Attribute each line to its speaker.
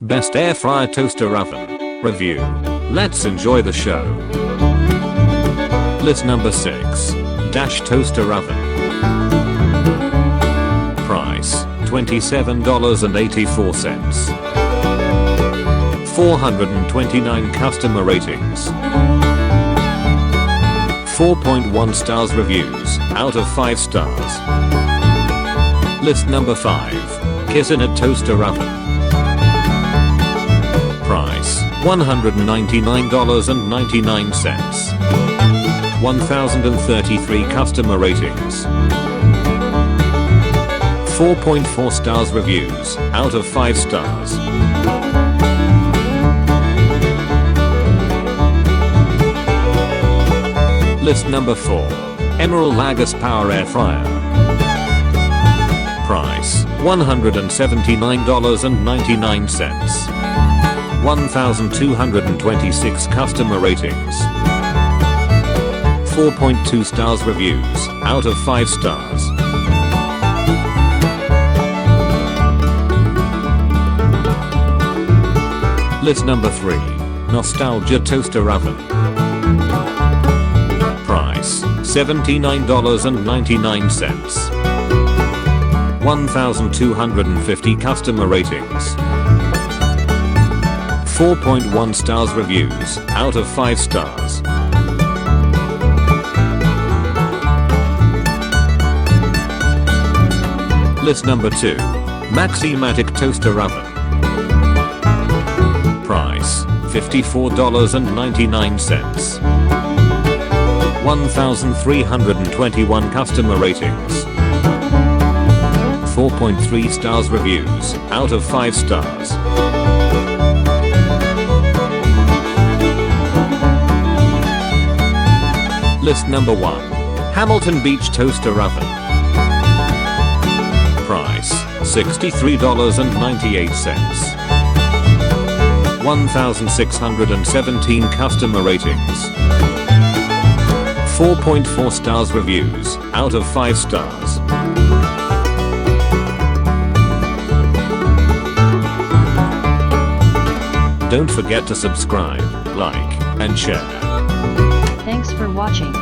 Speaker 1: Best air fryer toaster oven review. Let's enjoy the show. List number 6. Dash toaster oven. Price $27.84. 429 customer ratings. 4.1 stars reviews out of 5 stars. List number 5. Cuisinart toaster oven. Price $199.99. 1033 customer ratings. 4.4 stars reviews out of 5 stars. List number 4. Emeril Lagasse Power Air Fryer. Price $179.99. 1226 customer ratings. 4.2 stars reviews out of 5 stars. List number 3. Nostalgia toaster oven. Price $79.99. 1250 customer ratings. 4.1 stars reviews out of 5 stars. List number 2. Maxi-Matic toaster oven. Price $54.99. 1321 customer ratings. 4.3 stars reviews out of 5 stars. List number 1. Hamilton Beach toaster oven. Price $63.98. 1617 customer ratings. 4.4 stars reviews out of 5 stars. Don't forget to subscribe, like, and share.
Speaker 2: Thanks for watching.